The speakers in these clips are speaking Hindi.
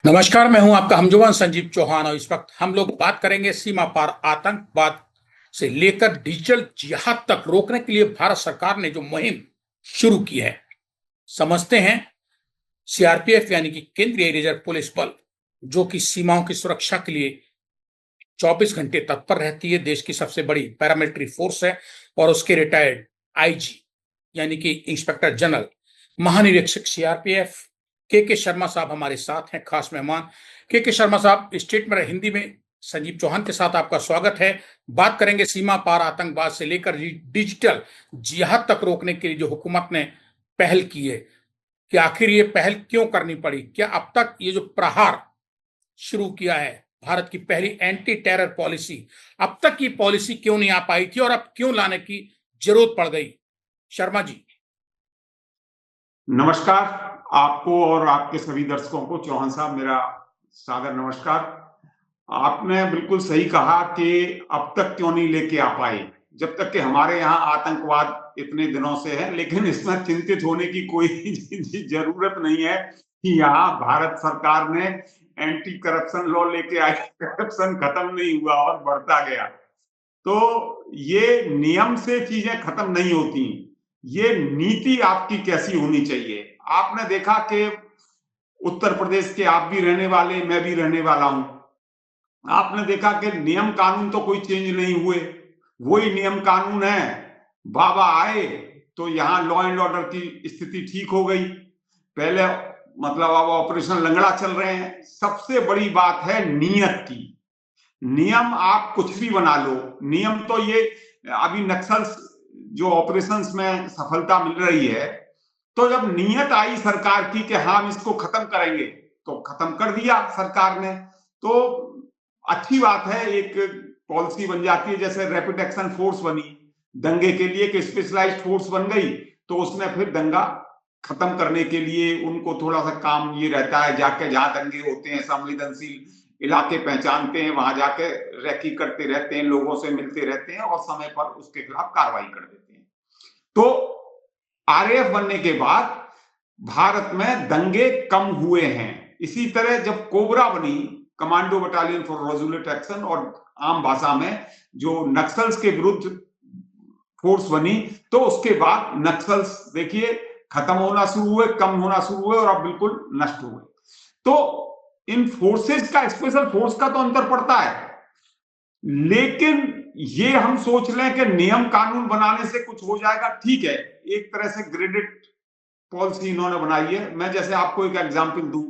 नमस्कार, मैं हूं आपका हमजुमान संजीव चौहान और इस वक्त हम लोग बात करेंगे सीमा पार आतंकवाद से लेकर डिजिटल जिहाद तक रोकने के लिए भारत सरकार ने जो मुहिम शुरू की है। समझते हैं सीआरपीएफ यानी कि केंद्रीय रिजर्व पुलिस बल, जो कि सीमाओं की सुरक्षा के लिए 24 घंटे तत्पर रहती है, देश की सबसे बड़ी पैरामिलिट्री फोर्स है। और उसके रिटायर्ड आईजी यानी कि इंस्पेक्टर जनरल महानिरीक्षक सीआरपीएफ के शर्मा साहब हमारे साथ हैं, खास मेहमान। के शर्मा साहब, स्टेट में हिंदी में संजीव चौहान के साथ आपका स्वागत है। बात करेंगे सीमा पार आतंकवाद से लेकर डिजिटल जिहाद तक रोकने के लिए जो हुकूमत ने पहल की है, कि आखिर ये पहल क्यों करनी पड़ी। क्या अब तक ये जो प्रहार शुरू किया है, भारत की पहली एंटी टेरर पॉलिसी, अब तक की पॉलिसी क्यों नहीं आ पाई थी और अब क्यों लाने की जरूरत पड़ गई? शर्मा जी। नमस्कार। आपको और आपके सभी दर्शकों को चौहान साहब मेरा सादर नमस्कार। आपने बिल्कुल सही कहा कि अब तक क्यों नहीं लेके आ पाए, जब तक कि हमारे यहाँ आतंकवाद इतने दिनों से है। लेकिन इसमें चिंतित होने की कोई जरूरत नहीं है कि यहाँ भारत सरकार ने एंटी करप्शन लॉ लेके आई, करप्शन खत्म नहीं हुआ और बढ़ता गया। तो ये नियम से चीजें खत्म नहीं होती, ये नीति आपकी कैसी होनी चाहिए। आपने देखा कि उत्तर प्रदेश के आप भी रहने वाले, मैं भी रहने वाला हूं। आपने देखा कि नियम कानून तो कोई चेंज नहीं हुए, वही नियम कानून है। बाबा आए तो यहाँ लॉ एंड ऑर्डर की स्थिति ठीक हो गई। पहले मतलब अब ऑपरेशन लंगड़ा चल रहे हैं। सबसे बड़ी बात है नियत की। नियम आप कुछ भी बना लो, नियम तो ये अभी नक्सल जो ऑपरेशंस में सफलता मिल रही है, तो जब नियत आई सरकार की कि हाँ हम इसको खत्म करेंगे, तो खत्म कर दिया सरकार ने। तो अच्छी बात है, एक पॉलिसी बन जाती है। जैसे रैपिड एक्शन फोर्स बनी दंगे के लिए, कि स्पेशलाइज्ड फोर्स बन गई, तो उसमें फिर दंगा खत्म करने के लिए उनको थोड़ा सा काम ये रहता है, जाके जहां दंगे होते हैं संवेदनशील इलाके पहचानते हैं, वहां जाके रैकी करते रहते हैं, लोगों से मिलते रहते हैं और समय पर उसके खिलाफ कार्रवाई कर देते हैं। तो आरएएफ बनने के बाद भारत में दंगे कम हुए हैं। इसी तरह जब कोबरा बनी, कमांडो बटालियन फॉर रेजुलेट एक्शन, और आम भाषा में जो नक्सल्स के विरुद्ध फोर्स बनी, तो उसके बाद नक्सल्स देखिए खत्म होना शुरू हुए, कम होना शुरू हुए और अब बिल्कुल नष्ट हुए। तो इन फोर्सेस का, स्पेशल फोर्स का तो अंतर पड़ता है, लेकिन ये हम सोच लें कि नियम कानून बनाने से कुछ हो जाएगा, ठीक है। एक तरह से ग्रेडेड पॉलिसी इन्होंने बनाई है। मैं जैसे आपको एक एग्जांपल दूं,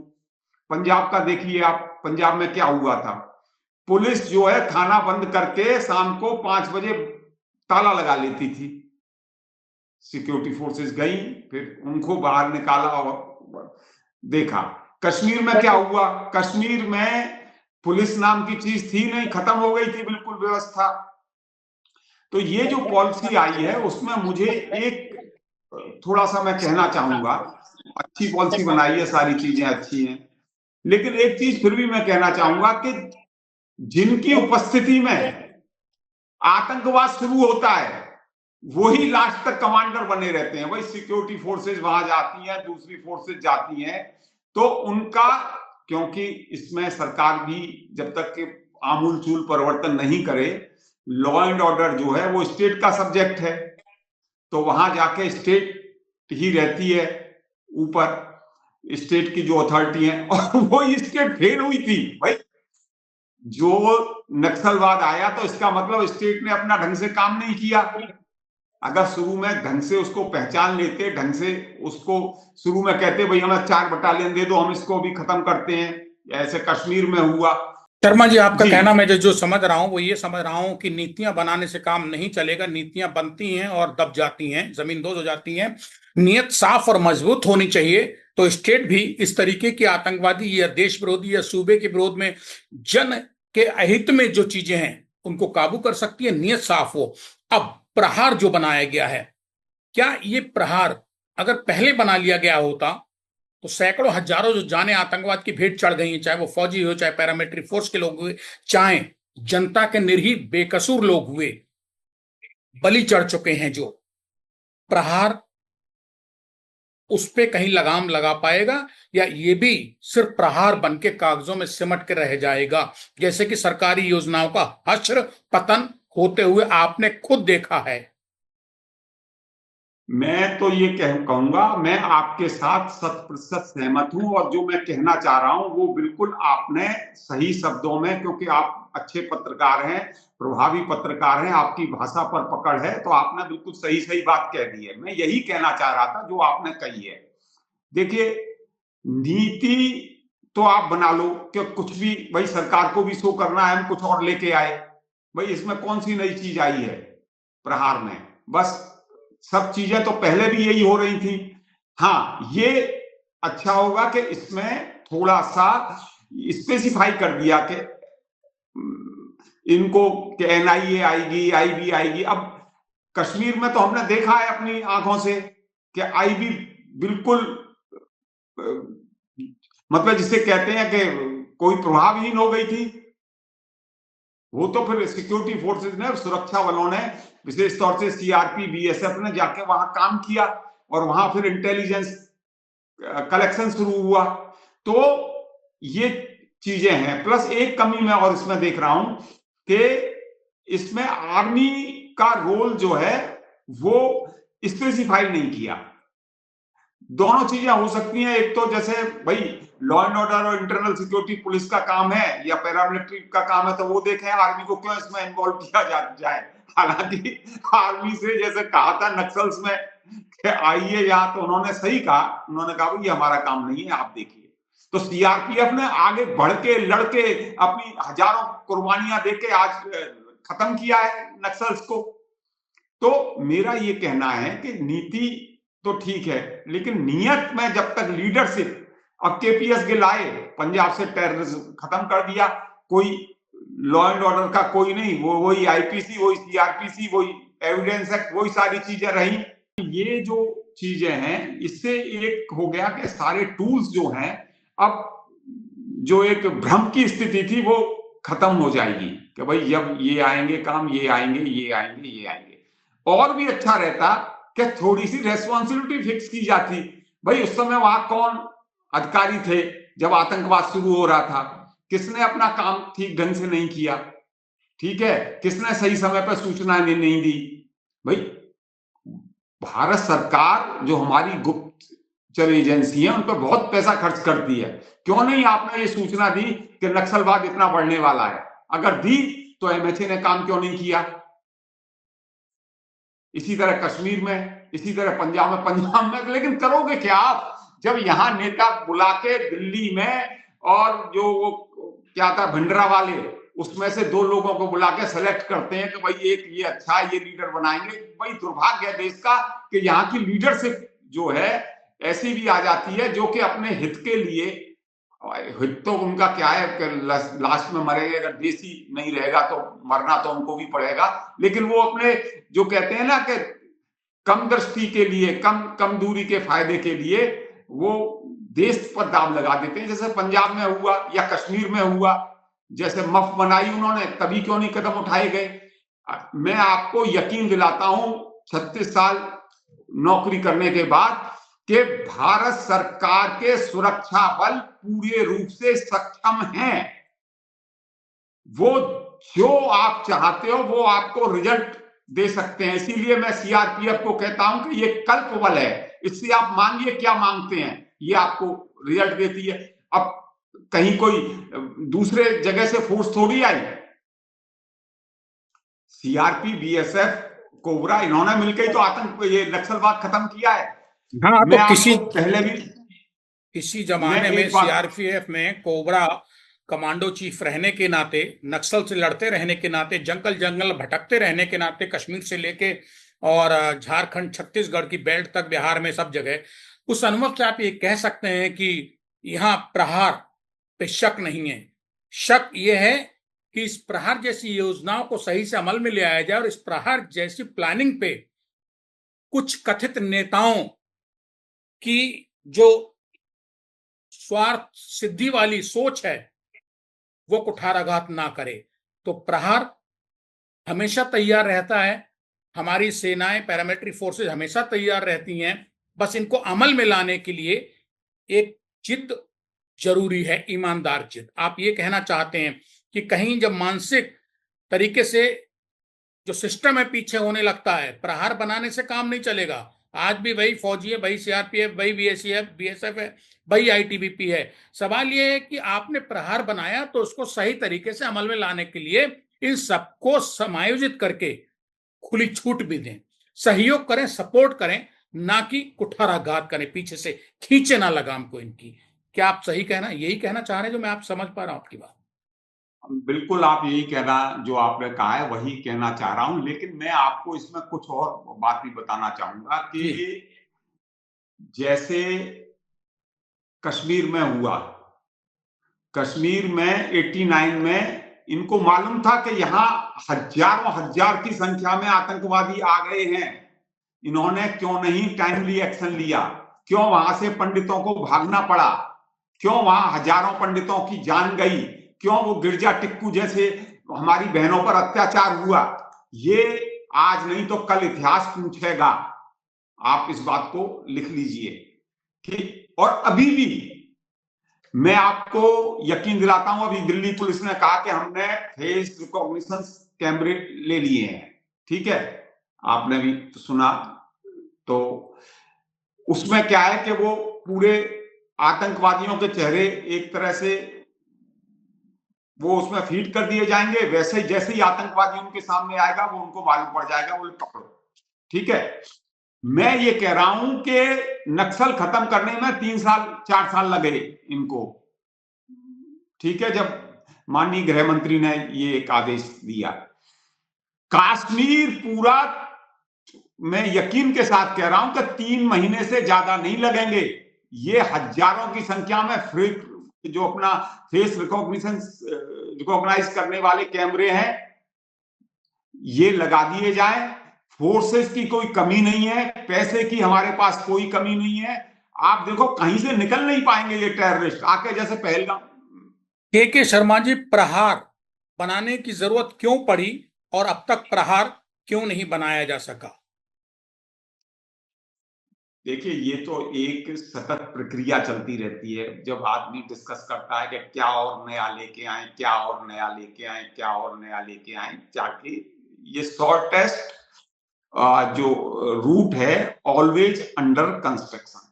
पंजाब का देखिए आप। पंजाब में क्या हुआ था, पुलिस जो है थाना बंद करके शाम को 5 बजे ताला लगा लेती थी। सिक्योरिटी फोर्सेस गई, फिर उनको बाहर निकाला और देखा। कश्मीर में क्या हुआ, कश्मीर में पुलिस नाम की चीज थी नहीं, खत्म हो गई थी बिल्कुल व्यवस्था। तो ये जो पॉलिसी आई है उसमें मुझे एक थोड़ा सा मैं कहना चाहूंगा, अच्छी पॉलिसी बनाई है, सारी चीजें अच्छी हैं, लेकिन एक चीज फिर भी मैं कहना चाहूंगा कि जिनकी उपस्थिति में आतंकवाद शुरू होता है वही लास्ट तक कमांडर बने रहते हैं। वही सिक्योरिटी फोर्सेज वहां जाती हैं, दूसरी फोर्सेज जाती हैं, तो उनका, क्योंकि इसमें सरकार भी जब तक के आमूल चूल परिवर्तन नहीं करे, लॉ एंड ऑर्डर जो है वो स्टेट का सब्जेक्ट है, तो वहां जाके स्टेट ही रहती है ऊपर, स्टेट की जो अथॉरिटी है। और वो स्टेट फेल हुई थी भाई। जो नक्सलवाद आया तो इसका मतलब स्टेट ने अपना ढंग से काम नहीं किया। अगर शुरू में ढंग से उसको पहचान लेते, ढंग से उसको शुरू में कहते भाई हमें 4 बटालियन दे दो, हम इसको भी खत्म करते हैं, ऐसे कश्मीर में हुआ। शर्मा जी, आपका जी कहना मैं जो समझ रहा हूं वो ये समझ रहा हूं कि नीतियां बनाने से काम नहीं चलेगा। नीतियां बनती हैं और दब जाती हैं, जमीन दोज हो जाती हैं। नियत साफ और मजबूत होनी चाहिए, तो स्टेट भी इस तरीके की आतंकवादी या देश विरोधी या सूबे के विरोध में, जन के अहित में जो चीजें हैं उनको काबू कर सकती है, नियत साफ हो। अब प्रहार जो बनाया गया है, क्या ये प्रहार अगर पहले बना लिया गया होता तो सैकड़ों हजारों जो जाने आतंकवाद की भेंट चढ़ गई हैं, चाहे वो फौजी हो, चाहे पैरामिलिट्री फोर्स के लोग हुए, चाहे जनता के निर्भीक बेकसूर लोग हुए, बलि चढ़ चुके हैं। जो प्रहार उस पे कहीं लगाम लगा पाएगा, या ये भी सिर्फ प्रहार बन के कागजों में सिमट के रह जाएगा, जैसे कि सरकारी योजनाओं का हश्र पतन होते हुए आपने खुद देखा है? मैं तो ये कहूंगा, मैं आपके साथ 100% सहमत हूं, और जो मैं कहना चाह रहा हूं वो बिल्कुल आपने सही शब्दों में, क्योंकि आप अच्छे पत्रकार हैं, प्रभावी पत्रकार हैं, आपकी भाषा पर पकड़ है, तो आपने बिल्कुल सही सही बात कह दी है। मैं यही कहना चाह रहा था जो आपने कही है। देखिए, नीति तो आप बना लो कि कुछ भी, भाई सरकार को भी शो करना है, हम कुछ और लेके आए, भाई इसमें कौन सी नई चीज आई है प्रहार में? बस सब चीजें तो पहले भी यही हो रही थी। हाँ, ये अच्छा होगा कि इसमें थोड़ा सा स्पेसिफाई कर दिया कि इनको कि एनआईए आएगी, आईबी आएगी। अब कश्मीर में तो हमने देखा है अपनी आंखों से कि आईबी बिल्कुल मतलब जिसे कहते हैं कि कोई प्रभावहीन हो गई थी। वो तो फिर सिक्योरिटी फोर्सेस ने, सुरक्षा बलों ने, विशेष तौर से सीआरपी बीएसएफ ने जाके वहां काम किया, और वहां फिर इंटेलिजेंस कलेक्शन शुरू हुआ। तो ये चीजें हैं। प्लस एक कमी मैं और इसमें देख रहा हूं कि इसमें आर्मी का रोल जो है वो स्पेसिफाई नहीं किया। दोनों चीजें हो सकती हैं, एक तो जैसे भाई लॉ एंड ऑर्डर और इंटरनल सिक्योरिटी पुलिस का काम है या पैरामिलिट्री का काम है, तो वो देखें, आर्मी को क्यों इसमें इन्वॉल्व किया जाए। हालांकि आर्मी से जैसे कहा था नक्सल्स में कि आइए यहाँ, तो उन्होंने सही कहा, उन्होंने कहा भाई ये हमारा काम नहीं है, आप देखिए। तो सीआरपीएफ ने आगे बढ़ के लड़के अपनी हजारों कुर्बानियां देके आज खत्म किया है नक्सल्स को। तो मेरा ये कहना है कि नीति तो ठीक है, लेकिन नियत में जब तक लीडरशिप, अब केपीएस गिल आए, पंजाब से टेररिज्म खत्म कर दिया, कोई लॉ एंड ऑर्डर का कोई नहीं, वो वही आईपीसी, वही सीआरपीसी, वही एविडेंस एक्ट, वही सारी चीजें रही। ये जो चीजें हैं, इससे एक हो गया कि सारे टूल्स जो हैं, अब जो एक भ्रम की स्थिति थी वो खत्म हो जाएगी कि भाई जब ये आएंगे काम, ये आएंगे, ये आएंगे, ये आएंगे। और भी अच्छा रहता कि थोड़ी सी रेस्पॉन्सिबिलिटी फिक्स की जाती। भाई उस समय वहां कौन अधिकारी थे जब आतंकवाद शुरू हो रहा था? किसने अपना काम ठीक ढंग से नहीं किया? ठीक है, किसने सही समय पर सूचना नहीं दी? भाई भारत सरकार जो हमारी गुप्तचर एजेंसी है, उन पर बहुत पैसा खर्च करती है। क्यों नहीं आपने ये सूचना दी कि नक्सलवाद इतना बढ़ने वाला है? अगर दी तो एमएचए ने काम क्यों नहीं किया? इसी तरह कश्मीर में, इसी तरह पंजाब में, लेकिन करोगे क्या आप जब यहां नेता बुला के दिल्ली में, और जो वो क्या था भिंडरा वाले, उसमें से 2 लोगों को बुला के सेलेक्ट करते हैं कि भाई एक ये अच्छा, ये लीडर बनाएंगे। भाई दुर्भाग्य है देश का कि यहाँ की लीडरशिप जो है ऐसी भी आ जाती है जो कि अपने हित के लिए, हित तो उनका क्या है कि लास्ट में मरेंगे, अगर देसी नहीं रहेगा तो मरना तो उनको भी पड़ेगा, लेकिन वो अपने जो कहते हैं ना कि कम दृष्टि के लिए, कम दूरी के फायदे के लिए वो देश पर दाव लगा देते हैं। जैसे पंजाब में हुआ या कश्मीर में हुआ, जैसे मफ बनाई उन्होंने, तभी क्यों नहीं कदम उठाए गए? मैं आपको यकीन दिलाता हूं 36 साल नौकरी करने के बाद कि भारत सरकार के सुरक्षा बल पूरे रूप से सक्षम हैं। वो जो आप चाहते हो वो आपको रिजल्ट दे सकते हैं। इसीलिए मैं सीआरपीएफ को कहता हूं कि ये कल्प बल है, इससे आप मांगिए क्या मांगते हैं, ये आपको रिजल्ट देती है। अब कहीं कोई दूसरे जगह से फोर्स थोड़ी आई, सीआरपी, बीएसएफ, कोबरा, इन्होंने मिलकर ही तो आतंक, ये नक्सलवाद खत्म किया है। हाँ, मैं तो आपको पहले भी, किसी मैं जमाने में एक बात, सीआरपीएफ में कोबरा कमांडो चीफ रहने के नाते, नक्सल से लड़ते रहने के नाते, जंगल जंगल भटकते रहने के नाते, कश्मीर से लेके और झारखंड छत्तीसगढ़ की बेल्ट तक, बिहार में सब जगह, उस अनुभव से आप ये कह सकते हैं कि यहाँ प्रहार पे शक नहीं है। शक ये है कि इस प्रहार जैसी योजनाओं को सही से अमल में ले आया जाए, और इस प्रहार जैसी प्लानिंग पे कुछ कथित नेताओं की जो स्वार्थ सिद्धि वाली सोच है वो कुठाराघात ना करे। तो प्रहार हमेशा तैयार रहता है, हमारी सेनाएं, पैरामिलिट्री फोर्सेस हमेशा तैयार रहती हैं, बस इनको अमल में लाने के लिए एक जिद जरूरी है, ईमानदार जिद। आप ये कहना चाहते हैं कि कहीं जब मानसिक तरीके से जो सिस्टम है पीछे होने लगता है, प्रहार बनाने से काम नहीं चलेगा। आज भी वही फौजी है, वही सीआरपीएफ, वही बीएसएफ है, वही आईटीबीपी है। सवाल यह है कि आपने प्रहार बनाया तो उसको सही तरीके से अमल में लाने के लिए इन सबको समायोजित करके खुली छूट भी दें, सहयोग करें, सपोर्ट करें, ना कि कुठाराघात करें, पीछे से खींचे ना लगाम को इनकी। क्या आप सही कहना, यही कहना चाह रहे हैं जो मैं आप समझ पा रहा हूं आपकी बात? बिल्कुल, आप यही कहना जो आपने कहा है वही कहना चाह रहा हूं, लेकिन मैं आपको इसमें कुछ और बात भी बताना चाहूंगा कि जी। जैसे कश्मीर में हुआ, कश्मीर में 89 में इनको मालूम था कि यहां हजारों हजार की संख्या में आतंकवादी आ गए हैं। इन्होंने क्यों नहीं टाइमली एक्शन लिया? क्यों वहां से पंडितों को भागना पड़ा? क्यों वहां हजारों पंडितों की जान गई? क्यों वो गिरजा टिक्कू जैसे हमारी बहनों पर अत्याचार हुआ? ये आज नहीं तो कल इतिहास पूछेगा। आप इस बात को लिख लीजिए कि और अभी भी मैं आपको यकीन दिलाता हूं, अभी दिल्ली पुलिस ने कहा कि हमने फेस रिकॉग्निशन कैमरे ले लिए हैं, ठीक है, आपने भी तो सुना। तो उसमें क्या है कि वो पूरे आतंकवादियों के चेहरे एक तरह से वो उसमें फीड कर दिए जाएंगे, वैसे ही जैसे ही आतंकवादी उनके सामने आएगा वो उनको मालूम पड़ जाएगा, वो पकड़ो, ठीक है। मैं ये कह रहा हूं कि नक्सल खत्म करने में 3 साल 4 साल लगे इनको, ठीक है, जब माननीय गृह मंत्री ने ये एक आदेश दिया। कश्मीर पूरा, मैं यकीन के साथ कह रहा हूं कि 3 महीने से ज्यादा नहीं लगेंगे। ये हजारों की संख्या में जो अपना फेस रिकॉग्नाइज करने वाले कैमरे हैं ये लगा दिए जाए। फोर्सेस की कोई कमी नहीं है, पैसे की हमारे पास कोई कमी नहीं है। आप देखो कहीं से निकल नहीं पाएंगे ये टेररिस्ट आके, जैसे पहलगाम। के शर्मा जी, प्रहार बनाने की जरूरत क्यों पड़ी और अब तक प्रहार क्यों नहीं बनाया जा सका? देखिए, ये तो एक सतत प्रक्रिया चलती रहती है। जब आदमी डिस्कस करता है कि क्या और नया लेके आए, क्या और नया लेके आए, क्या और नया लेके आए, जाके ये शॉर्टेस्ट जो रूट है ऑलवेज अंडर कंस्ट्रक्शन।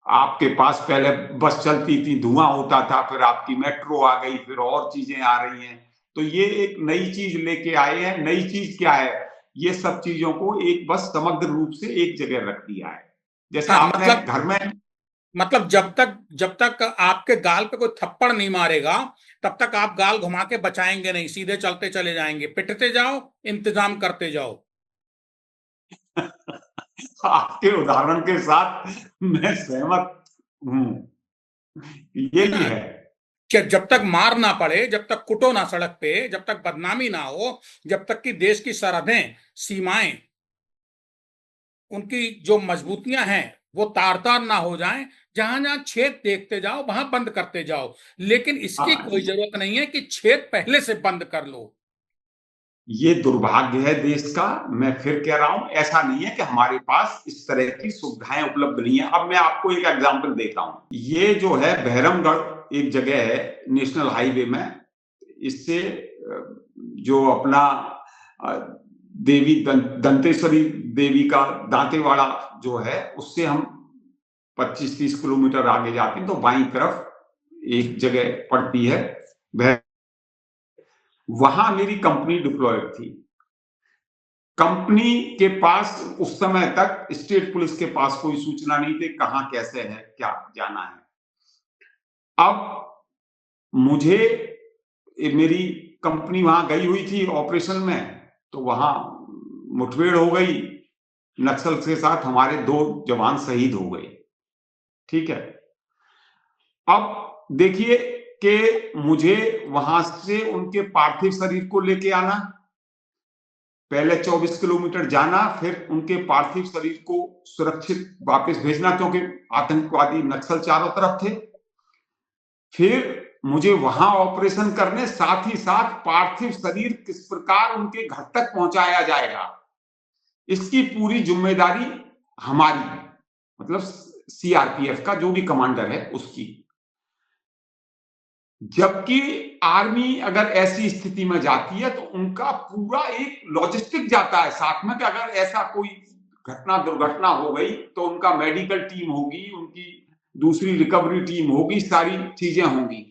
आपके पास पहले बस चलती थी, धुआं होता था, फिर आपकी मेट्रो आ गई, फिर और चीजें आ रही हैं। तो ये एक नई चीज लेके आए हैं। नई चीज क्या है? ये सब चीजों को एक बस समग्र रूप से एक जगह रख दिया है। जैसे हाँ, आपने मतलब घर में, जब तक आपके गाल पे कोई थप्पड़ नहीं मारेगा तब तक आप गाल घुमा के बचाएंगे नहीं, सीधे चलते चले जाएंगे, पिटते जाओ, इंतजाम करते जाओ। आपके उदाहरण के साथ मैं सहमत हूं, है यही ना? है। कि जब तक मार ना पड़े, जब तक कुटो ना सड़क पे, जब तक बदनामी ना हो, जब तक कि देश की सरहदें, सीमाएं, उनकी जो मजबूतियां हैं वो तार तार ना हो जाएं, जहां जहां छेद देखते जाओ वहां बंद करते जाओ। लेकिन इसकी हाँ, कोई जरूरत नहीं है कि छेद पहले से बंद कर लो। ये दुर्भाग्य है देश का। मैं फिर कह रहा हूं, ऐसा नहीं है कि हमारे पास इस तरह की सुविधाएं उपलब्ध नहीं है। अब मैं आपको एक एग्जांपल देता हूं। ये जो है बहरमगढ़ एक जगह है नेशनल हाईवे में, इससे जो अपना देवी दंतेश्वरी देवी का दांतेवाड़ा जो है, उससे हम 25-30 किलोमीटर आगे जाते हैं तो बाईं तरफ एक जगह पड़ती है, वहां मेरी कंपनी डिप्लॉयड थी। कंपनी के पास उस समय तक स्टेट पुलिस के पास कोई सूचना नहीं थी कहां कैसे है, क्या जाना है। अब मुझे, मेरी कंपनी वहां गई हुई थी ऑपरेशन में, तो वहां मुठभेड़ हो गई नक्सल के साथ, हमारे 2 जवान शहीद हो गए, ठीक है। अब देखिए कि मुझे वहां से उनके पार्थिव शरीर को लेके आना, पहले 24 किलोमीटर जाना, फिर उनके पार्थिव शरीर को सुरक्षित वापस भेजना, क्योंकि आतंकवादी नक्सल चारों तरफ थे। फिर मुझे वहां ऑपरेशन करने, साथ ही साथ पार्थिव शरीर किस प्रकार उनके घर तक पहुंचाया जाएगा, इसकी पूरी जिम्मेदारी हमारी, मतलब सीआरपीएफ का जो भी कमांडर है उसकी। जबकि आर्मी अगर ऐसी स्थिति में जाती है तो उनका पूरा एक लॉजिस्टिक जाता है साथ में कि अगर ऐसा कोई घटना दुर्घटना हो गई तो उनका मेडिकल टीम होगी, उनकी दूसरी रिकवरी टीम होगी, सारी चीजें होंगी।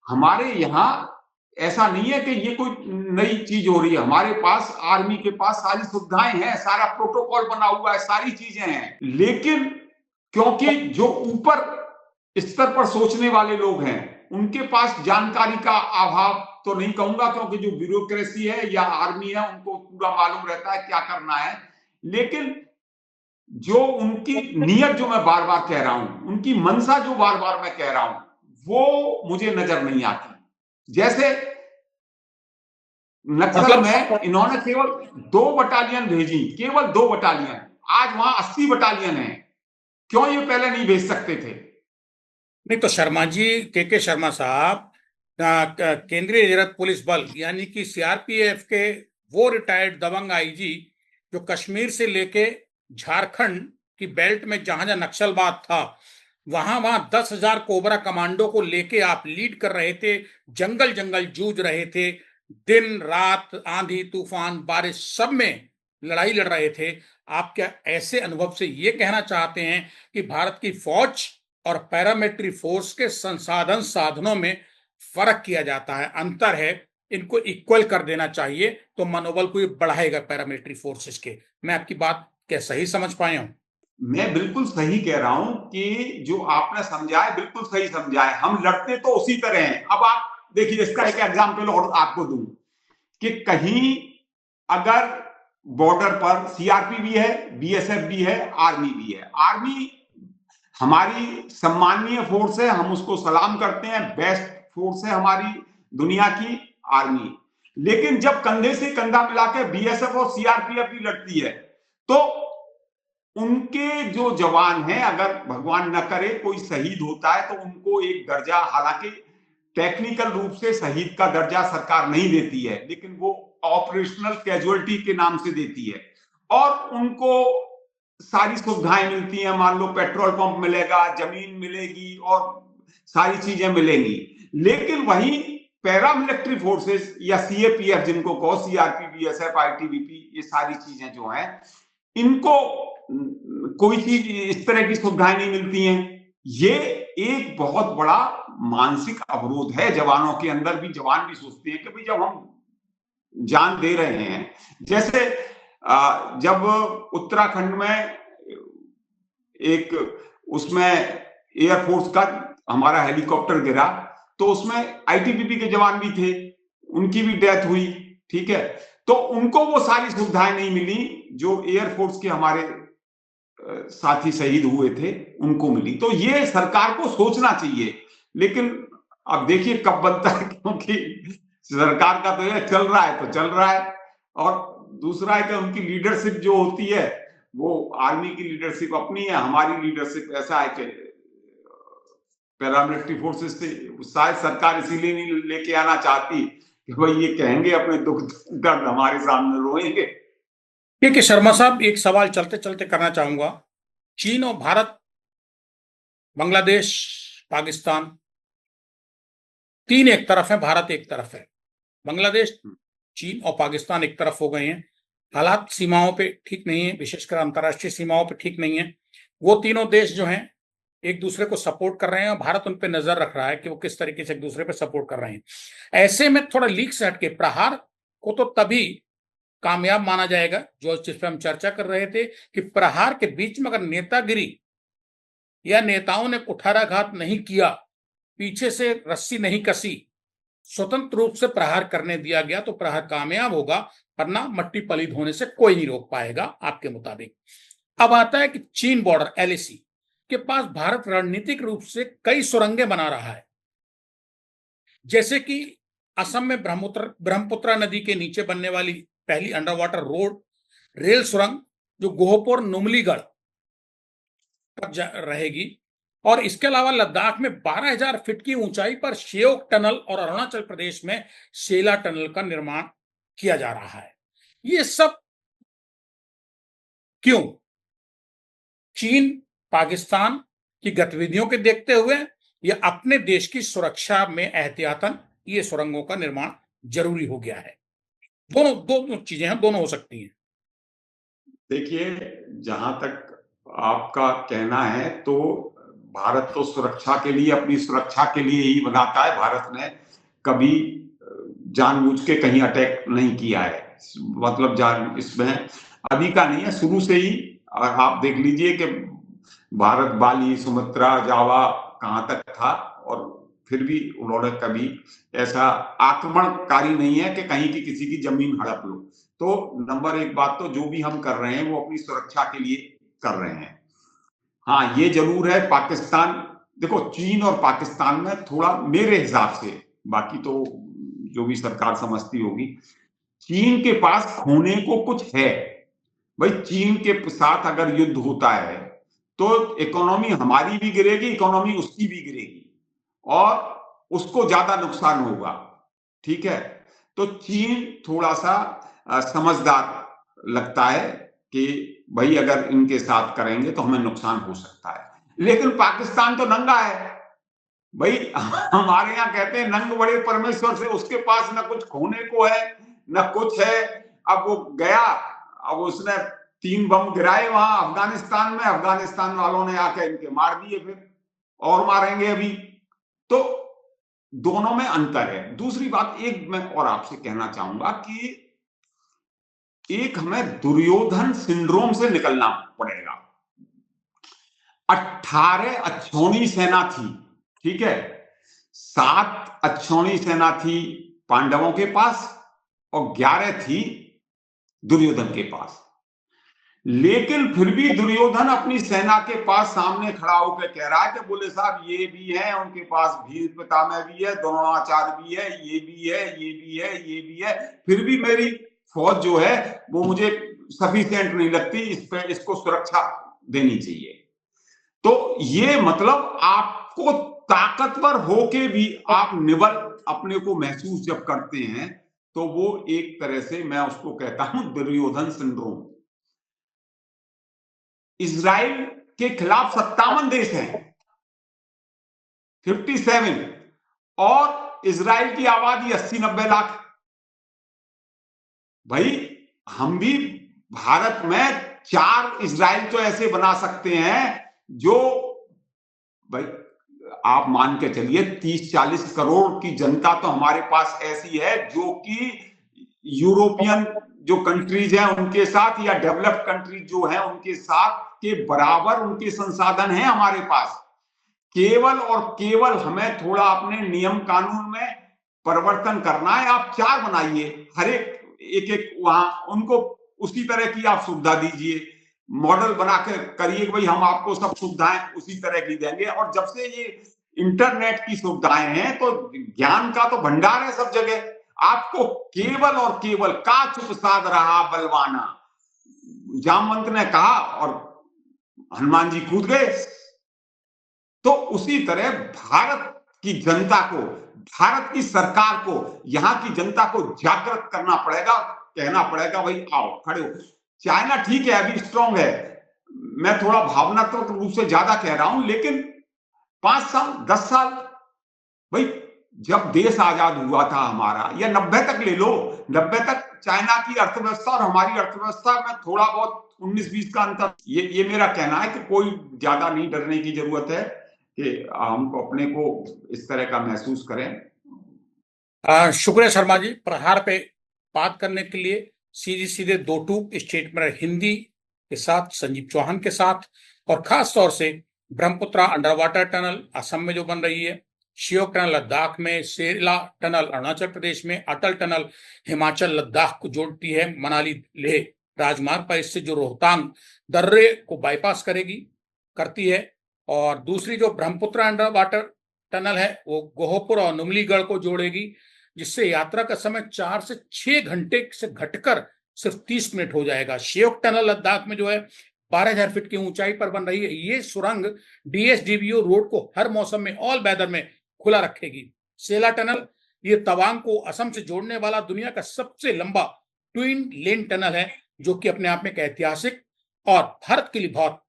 हमारे यहाँ ऐसा नहीं है कि ये कोई नई चीज हो रही है। हमारे पास आर्मी के पास सारी सुविधाएं हैं, सारा प्रोटोकॉल बना हुआ है, सारी चीजें हैं, लेकिन क्योंकि जो ऊपर स्तर पर सोचने वाले लोग हैं उनके पास जानकारी का अभाव तो नहीं कहूंगा, क्योंकि जो ब्यूरोक्रेसी है या आर्मी है उनको पूरा मालूम रहता है क्या करना है, लेकिन जो उनकी नीयत जो मैं बार बार कह रहा हूं, उनकी मंशा जो बार बार मैं कह रहा हूं, वो मुझे नजर नहीं आती। जैसे नक्सल मतलब में इन्होंने केवल 2 बटालियन भेजी, केवल 2 बटालियन, आज वहां 80 बटालियन है। क्यों ये पहले नहीं भेज सकते थे? नहीं तो शर्मा जी, के शर्मा साहब, केंद्रीय रिजर्व पुलिस बल यानी कि सीआरपीएफ के वो रिटायर्ड दबंग आईजी जो कश्मीर से लेके झारखंड की बेल्ट में जहां जहां नक्सलवाद था वहां वहां 10,000 कोबरा कमांडो को लेके आप लीड कर रहे थे, जंगल जंगल जूझ रहे थे, दिन रात आंधी तूफान बारिश सब में लड़ाई लड़ रहे थे। आप क्या ऐसे अनुभव से ये कहना चाहते हैं कि भारत की फौज और पैरामिलिट्री फोर्स के संसाधन साधनों में फर्क किया जाता है, अंतर है, इनको इक्वल कर देना चाहिए तो मनोबल को ये बढ़ाएगा पैरामिलिट्री फोर्सेस के? मैं आपकी बात क्या सही समझ पाया हूं? मैं बिल्कुल सही कह रहा हूं कि जो आपने समझा है बिल्कुल सही समझा है। हम लड़ते तो उसी तरह हैं। अब आप देखिए, इसका एक एग्जाम्पल और आपको दूं कि कहीं अगर बॉर्डर पर सीआरपी भी है, बीएसएफ भी है, आर्मी भी है। आर्मी हमारी सम्माननीय फोर्स है, हम उसको सलाम करते हैं, बेस्ट फोर्स है हमारी दुनिया की आर्मी। लेकिन जब कंधे से कंधा मिला के बीएसएफ और सीआरपीएफ भी लड़ती है तो उनके जो जवान हैं, अगर भगवान न करे कोई शहीद होता है तो उनको एक दर्जा, हालांकि टेक्निकल रूप से शहीद का दर्जा सरकार नहीं देती है, लेकिन वो ऑपरेशनल कैजुअलिटी के नाम से देती है और उनको सारी सुविधाएं मिलती हैं। मान लो पेट्रोल पंप मिलेगा, जमीन मिलेगी और सारी चीजें मिलेंगी। लेकिन वही पैरामिलिट्री फोर्सेस या सीएपीएफ जिनको कहो, सीआरपी, बीएसएफ, आईटीबीपी, ये सारी चीजें जो हैं इनको कोई चीज इस तरह की सुविधाएं नहीं मिलती हैं। ये एक बहुत बड़ा मानसिक अवरोध है जवानों के अंदर भी। जवान भी सोचते हैं कि भाई जब हम जान दे रहे हैं, जैसे जब उत्तराखंड में एक उसमें एयरफोर्स का हमारा हेलीकॉप्टर गिरा तो उसमें आईटीबीपी के जवान भी थे, उनकी भी डेथ हुई, ठीक है। तो उनको वो सारी सुविधाएं नहीं मिली जो एयरफोर्स के हमारे साथी शहीद हुए थे उनको मिली। तो ये सरकार को सोचना चाहिए। लेकिन अब देखिए कब बनता है, क्योंकि सरकार का तो ये चल रहा है तो चल रहा है। और दूसरा है कि उनकी लीडरशिप जो होती है वो आर्मी की लीडरशिप अपनी है, हमारी लीडरशिप ऐसा है कि पैरामिलिट्री फोर्सेस से शायद सरकार इसीलिए नहीं लेके आना चाहती कि भाई ये कहेंगे अपने दुख दर्द हमारे सामने रोएंगे। ठीक है शर्मा साहब, एक सवाल चलते चलते करना चाहूंगा। चीन और भारत, बांग्लादेश, पाकिस्तान, तीन एक तरफ है, भारत एक तरफ है। बांग्लादेश, चीन और पाकिस्तान एक तरफ हो गए हैं। हालात सीमाओं पे ठीक नहीं है, विशेषकर अंतर्राष्ट्रीय सीमाओं पे ठीक नहीं है। वो तीनों देश जो हैं एक दूसरे को सपोर्ट कर रहे हैं और भारत उन पे नजर रख रहा है कि वो किस तरीके से एक दूसरे पे सपोर्ट कर रहे हैं। ऐसे में थोड़ा लीक से हटके प्रहार को तो तभी कामयाब माना जाएगा, जो जिस पे हम चर्चा कर रहे थे कि प्रहार के बीच में अगर नेतागिरी या नेताओं ने कुठाराघात नहीं किया, पीछे से रस्सी नहीं कसी, स्वतंत्र रूप से प्रहार करने दिया गया तो प्रहार कामयाब होगा, वरना मट्टी पलीद होने से कोई नहीं रोक पाएगा आपके मुताबिक। अब आता है कि चीन बॉर्डर एलएसी के पास भारत रणनीतिक रूप से कई सुरंगें बना रहा है, जैसे कि असम में ब्रह्मपुत्र नदी के नीचे बनने वाली पहली अंडर वाटर रोड रेल सुरंग जो गोहपुर नुमलीगढ़ तक रहेगी, और इसके अलावा लद्दाख में 12,000 फीट की ऊंचाई पर शेओक टनल और अरुणाचल प्रदेश में शेला टनल का निर्माण किया जा रहा है। ये सब क्यों? चीन पाकिस्तान की गतिविधियों के देखते हुए या अपने देश की सुरक्षा में एहतियातन ये सुरंगों का निर्माण जरूरी हो गया है? दोनों दोनों चीजें हैं, दोनों हो सकती हैं। देखिए, जहां तक आपका कहना है तो भारत तो सुरक्षा के लिए, अपनी सुरक्षा के लिए ही बनाता है। भारत ने कभी जानबूझ के कहीं अटैक नहीं किया है, मतलब जान इसमें अभी का नहीं है, शुरू से ही। और आप देख लीजिए कि भारत बाली, सुमात्रा, जावा कहां तक था, और फिर भी उन्होंने कभी ऐसा आक्रमणकारी नहीं है कि कहीं की किसी की जमीन हड़प लो। तो नंबर एक बात, तो जो भी हम कर रहे हैं वो अपनी सुरक्षा के लिए कर रहे हैं। हाँ, ये जरूर है, पाकिस्तान, देखो चीन और पाकिस्तान में थोड़ा मेरे हिसाब से, बाकी तो जो भी सरकार समझती होगी, चीन के पास खोने को कुछ है। भाई, चीन के साथ अगर युद्ध होता है तो इकोनॉमी हमारी भी गिरेगी, इकोनॉमी उसकी भी गिरेगी, और उसको ज्यादा नुकसान होगा। ठीक है, तो चीन थोड़ा सा समझदार लगता है कि भाई अगर इनके साथ करेंगे तो हमें नुकसान हो सकता है। लेकिन पाकिस्तान तो नंगा है भाई। हमारे यहाँ कहते हैं नंग बड़े परमेश्वर से, उसके पास ना कुछ खोने को है ना कुछ है। अब वो गया, अब उसने 3 बम गिराए वहां अफगानिस्तान में, अफगानिस्तान वालों ने आके इनके मार दिए, फिर और मारेंगे अभी। तो दोनों में अंतर है। दूसरी बात एक मैं और आपसे कहना चाहूंगा कि एक हमें दुर्योधन सिंड्रोम से निकलना पड़ेगा। 18 अक्षौणी सेना थी, ठीक है, 7 अक्षौणी सेना थी पांडवों के पास और 11 थी दुर्योधन के पास। लेकिन फिर भी दुर्योधन अपनी सेना के पास सामने खड़ा होकर कह रहा है कि बोले साहब ये भी है, उनके पास भील पितामह भी है, द्रोणाचार्य भी है, ये भी है, ये भी है, ये भी है, फिर भी मेरी फौज जो है वो मुझे सफिशिएंट नहीं लगती, इस पे इसको सुरक्षा देनी चाहिए। तो ये मतलब आपको ताकतवर होके भी आप निबल अपने को महसूस जब करते हैं तो वो एक तरह से मैं उसको कहता हूं दुर्योधन सिंड्रोम। इजराइल के खिलाफ 57 देश हैं, 57, और इजराइल की आबादी 80-90 लाख। भाई, हम भी भारत में 4 इजराइल तो ऐसे बना सकते हैं जो, भाई आप मान के चलिए 30-40 करोड़ की जनता तो हमारे पास ऐसी है जो कि यूरोपियन जो कंट्रीज हैं उनके साथ या डेवलप्ड कंट्रीज जो हैं उनके साथ के बराबर उनके संसाधन हैं हमारे पास। केवल और केवल हमें थोड़ा अपने नियम कानून में परिवर्तन करना है। आप 4 बनाइए, हर एक एक वहां उनको उसी तरह की आप सुविधा दीजिए, मॉडल बनाकर करिए कि भाई हम आपको सब सुविधाएं उसी तरह की देंगे। और जब से ये इंटरनेट की सुविधाएं हैं तो ज्ञान का तो भंडार है सब जगह। आपको केवल और केवल का चुप साध रहा बलवाना, जामवंत ने कहा और हनुमान जी कूद गए। तो उसी तरह भारत की जनता को, भारत की सरकार को, यहां की जनता को जागृत करना पड़ेगा, कहना पड़ेगा भाई आओ खड़े हो। चाइना ठीक है अभी स्ट्रांग है, मैं थोड़ा भावनात्मक रूप से ज्यादा कह रहा हूं, लेकिन 5 साल 10 साल, भाई जब देश आजाद हुआ था हमारा, या 90 तक ले लो, 90 तक चाइना की अर्थव्यवस्था और हमारी अर्थव्यवस्था में थोड़ा बहुत 19-20 का अंतर। ये मेरा कहना है कि कोई ज्यादा नहीं डरने की जरूरत है कि हमको अपने को इस तरह का महसूस करें। शुक्रिया शर्मा जी, प्रहार पे बात करने के लिए। सीधे सीधे दो टूक स्टेटमेंट हिंदी के साथ, संजीव चौहान के साथ, और खास तौर से Brahmaputra under water tunnel Assam में जो बन रही है, शियोक टनल लद्दाख में, सेला टनल अरुणाचल प्रदेश में, अटल टनल हिमाचल लद्दाख को जोड़ती है मनाली लेह राजमार्ग पर, इससे जो रोहतांग दर्रे को बाईपास करती है। और दूसरी जो ब्रह्मपुत्रा अंडर वाटर टनल है वो गोहपुर और नुमलीगढ़ को जोड़ेगी, जिससे यात्रा का समय 4 से 6 घंटे से घटकर सिर्फ 30 मिनट हो जाएगा। शियोक टनल लद्दाख में जो है 12,000 फीट की ऊंचाई पर बन रही है। ये सुरंग डीएसडीबीओ रोड को हर मौसम में, ऑल वेदर में खुला रखेगी। सेला टनल ये तवांग को असम से जोड़ने वाला दुनिया का सबसे लंबा ट्विन लेन टनल है, जो कि अपने आप में एक ऐतिहासिक और भारत के लिए बहुत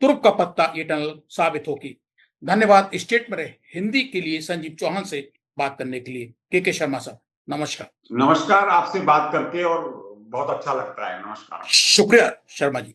तुर्क का पत्ता ये टनल साबित होगी। धन्यवाद स्टेट में रहे हिंदी के लिए संजीव चौहान से बात करने के लिए। के शर्मा साहब, नमस्कार। नमस्कार, आपसे बात करके और बहुत अच्छा लगता है। नमस्कार। शुक्रिया शर्मा जी।